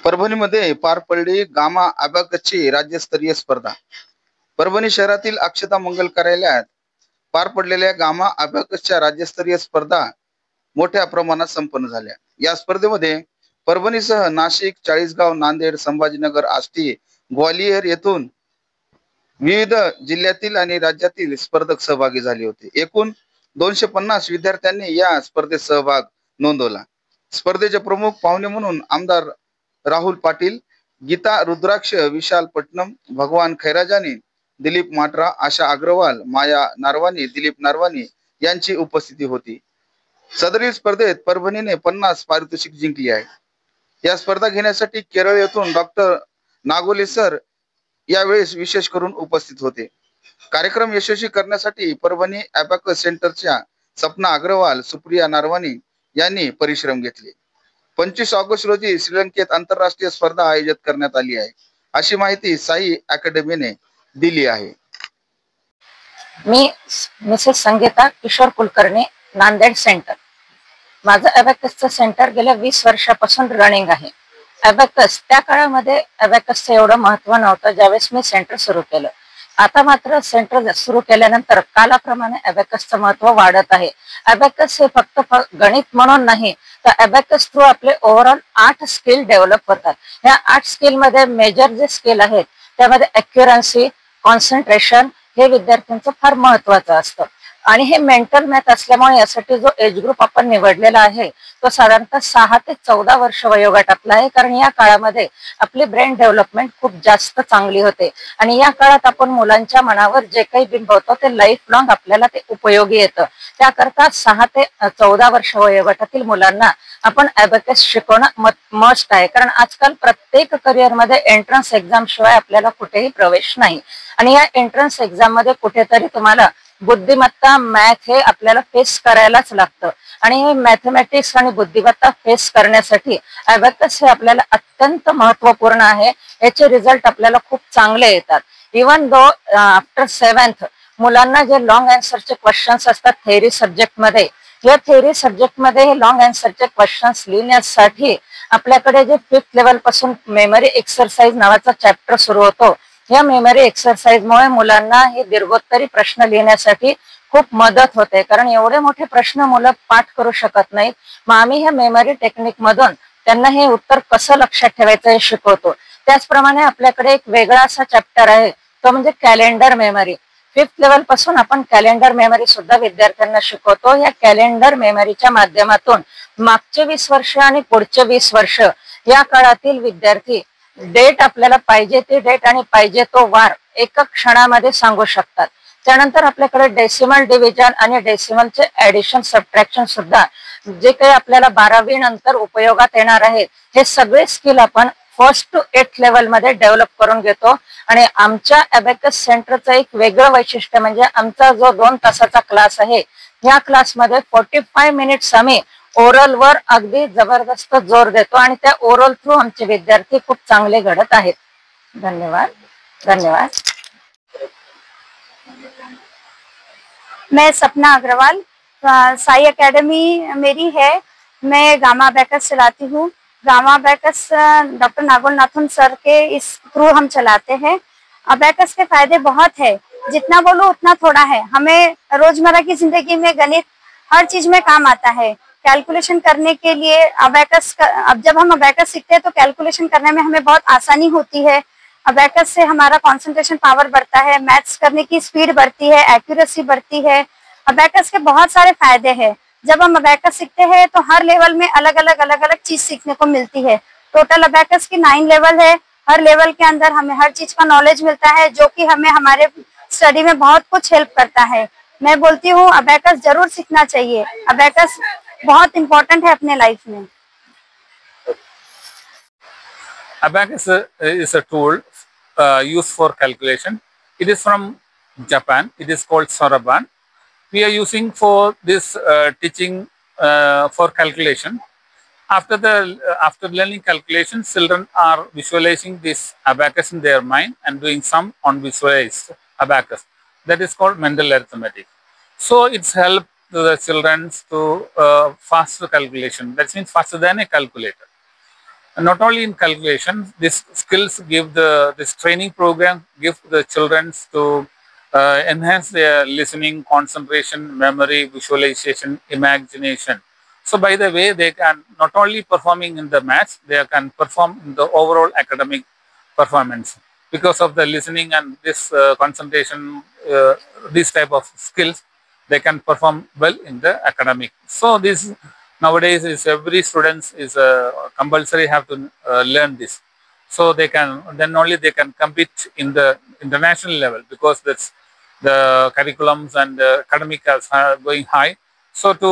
परभणीमध्ये पार पडली गामा अबॅकसची राज्यस्तरीय स्पर्धा। परभणी शहरातील अक्षता मंगल कार्यालयात पार पडलेल्या गामा अबॅकसच्या राज्यस्तरीय स्पर्धा मोठ्या प्रमाणात संपन्न झाल्या। या स्पर्धेमध्ये परभणीसह नाशिक, चाळीसगाव, नांदेड, संभाजीनगर, आष्टी, ग्वालियर येथून विविध जिल्ह्यातील आणि राज्यातील स्पर्धक सहभागी झाले होते। एकूण 250 विद्यार्थ्यांनी या स्पर्धेत सहभाग नोंदवला। स्पर्धेचे प्रमुख पाहुणे म्हणून आमदार राहुल पाटील, गीता रुद्राक्ष, विशाल पटनम, भगवान खैराजानी, दिलीप माटरा, आशा अग्रवाल, माया नारवानी, दिलीप नारवानी यांची उपस्थिती होती। सदरील स्पर्धेत परभणीने 50 पारितोषिक जिंकली आहे। या स्पर्धा घेण्यासाठी केरळ येथून डॉक्टर नागोले सर यावेळेस विशेष करून उपस्थित होते। कार्यक्रम यशस्वी करण्यासाठी परभणी अबॅकस सेंटरच्या सपना अग्रवाल, सुप्रिया नारवानी यांनी परिश्रम घेतले। 25 ऑगस्ट रोजी श्रीलंकेत आंतरराष्ट्रीय स्पर्धा आयोजित करण्यात आली आहे, अशी माहिती साई अकॅडमीने दिली आहे। मी मिसेस संगीता किशोर कुलकर्णी, नांदेड सेंटर। माझं अबॅकसचं सेंटर गेल्या 20 वर्षापासून रनिंग आहे। अबॅकस त्या काळामध्ये अबॅकसचं एवढं महत्त्व नव्हतं ज्यावेळेस मी सेंटर सुरू केलं। आता मात्र सेंटर सुरू केल्यानंतर कालाप्रमाणे अबॅकसचं महत्त्व वाढत आहे। अबॅकस हे फक्त गणित म्हणून नाही तर अबॅकस थ्रू आपले ओव्हरऑल 8 स्किल डेव्हलप होतात। या 8 स्किल मध्ये मेजर जे स्किल आहेत त्यामध्ये ॲक्युरन्सी, कॉन्सन्ट्रेशन हे विद्यार्थ्यांचं फार महत्त्वाचं असतं आणि हे मेंटल मॅथ असल्यामुळे यासाठी जो एज ग्रुप आपण निवडलेला आहे तो साधारणतः 6 ते 14 वर्ष वयोगटातला आहे, कारण या काळामध्ये आपली ब्रेन डेव्हलपमेंट खूप जास्त चांगली होते आणि या काळात आपण मुलांच्या मनावर जे काही बिंबवतो ते लाईफ लॉंग आपल्याला ते उपयोगी येतं। त्याकरता 6 ते 14 वर्ष वयोगटातील मुलांना आपण अबॅकस शिकवणं मस्ट आहे, कारण आजकाल प्रत्येक करिअरमध्ये एंट्रन्स एक्झाम शिवाय आपल्याला कुठेही प्रवेश नाही आणि या एंट्रन्स एक्झाम मध्ये कुठेतरी तुम्हाला बुद्धिमत्ता, मॅथ हे आपल्याला फेस करायलाच लागतं आणि हे मॅथमॅटिक्स आणि बुद्धिमत्ता फेस करण्यासाठी अबॅकस हे आपल्याला अत्यंत महत्त्वपूर्ण आहे। याचे रिझल्ट आपल्याला खूप चांगले येतात। इवन दो आफ्टर 7th मुलांना जे लॉंग आन्सरचे क्वेश्चन्स असतात थेअरी सब्जेक्ट मध्ये, या थेअरी सब्जेक्ट मध्ये हे लॉंग आन्सरचे क्वेश्चन्स लिहिण्यासाठी आपल्याकडे जे 5th लेवल पासून मेमरी एक्सरसाइज नावाचा चॅप्टर सुरू होतो, या मेमरी एक्सरसाइज मुळे मुलांना हे दीर्घोत्तरी प्रश्न लिहिण्यासाठी खूप मदत होते, कारण एवढे मोठे प्रश्न मुलं पाठ करू शकत नाहीत। मग आम्ही ह्या मेमरी टेक्निक मधून त्यांना हे उत्तर कसं लक्षात ठेवायचं हे शिकवतो। त्याचप्रमाणे आपल्याकडे एक वेगळा असा चॅप्टर आहे तो म्हणजे कॅलेंडर मेमरी। 5th लेवल पासून आपण कॅलेंडर मेमरी सुद्धा विद्यार्थ्यांना शिकवतो। या कॅलेंडर मेमरीच्या माध्यमातून मागचे 20 वर्ष आणि पुढचे 20 वर्ष या काळातील विद्यार्थी डेट आपल्याला पाहिजे ते डेट आणि पाहिजे तो वार एका क्षणामध्ये सांगू शकतात। त्यानंतर आपल्याकडे डेसिमल डिव्हिजन आणि डेसिमलचे ऍडिशन, सबट्रॅक्शन सुद्धा जे काही आपल्याला 12वी नंतर उपयोगात येणार आहे हे सगळे स्किल आपण 1st to 8th लेवल मध्ये डेव्हलप करून घेतो। आणि आमच्या अबॅकस सेंटरचं एक वेगळं वैशिष्ट्य म्हणजे आमचा जो 2 तासाचा क्लास आहे, या क्लासमध्ये 45 मिनिट्स आम्ही ओरल वर अगदी जबरदस्त जोर देतो आणि त्या ओरल थ्रू आमचे विद्यार्थी खूप चांगले घडत आहेत। धन्यवाद। धन्यवाद। मैं सपना अग्रवाल, साई एकेडमी मेरी है। मैं गामा अबैकस चलाती हूँ। Gama abacus doctor Nagol Nathun sir के इस थ्रू हम चलाते हैं। अबैकस के फायदे बहुत है, जितना बोलो उतना थोड़ा है। हमें रोजमर्रा की जिंदगी में गणित हर चीज में काम आता है। कैलकुलेशन करने के लिए अबैकस अब जब हम अबैकस सीखते हैं तो कैलकुलेशन करने में हमें बहुत आसानी होती है। अबैकस से हमारा कंसंट्रेशन पावर बढ़ता है, मैथ्स करने की स्पीड बढ़ती है, एक्यूरेसी बढ़ती है। अबैकस के बहुत सारे फायदे हैं। जब हम अबैकस सीखते हैं तो हर लेवल में अलग अलग चीज सीखने को मिलती है। टोटल अबैकस की 9 लेवल है। हर लेवल के अंदर हमें हर चीज का नॉलेज मिलता है, जो कि हमें हमारे स्टडी में बहुत कुछ हेल्प करता है। मैं बोलती हूँ अबैकस जरूर सीखना चाहिए। अबैकस बहुत इम्पोर्टेंट है अपने लाइफ में। Abacus is a tool used for calculation. It is from Japan. It is called Soroban. We are using for this teaching for calculation. After learning calculation, children are visualizing this abacus in their mind and doing sum on visualized abacus. That is called mental arithmetic. So it's helped to the children to faster calculation. That means faster than a calculator. And not only in calculation, these skills give this training program give the children to enhance their listening, concentration, memory, visualization, imagination. So by the way, they can not only performing in the maths, they can perform in the overall academic performance because of the listening and this concentration, these type of skills. They can perform well in the academic. So this nowadays is every students is compulsory have to learn this. So they can then only they can compete in the international level because that's the curriculums and academic are going high. So to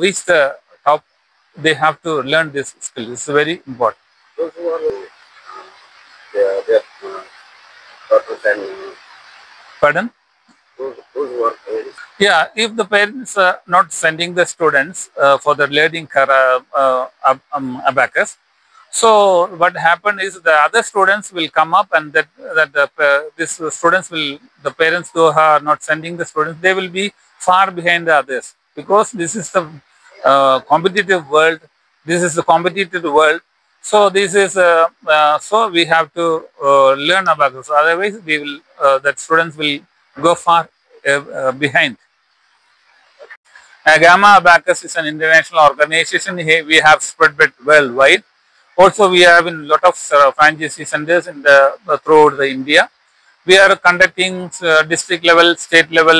reach the top, they have to learn this skill. It's very important. Those who are their daughters and Pardon? those who are parents. Yeah, if the parents are not sending the students for the learning abacus, so what happened is the other students will come up and this students will, the parents who are not sending the students, they will be far behind the others because this is the competitive world. This is the competitive world. So this is so we have to learn abacus. Otherwise, we will that students will go far behind. Gamma Abacus is an international organization. Here we have spread it worldwide. Also, we have in lot of franchisee centers in throughout the India. We are conducting district level, state level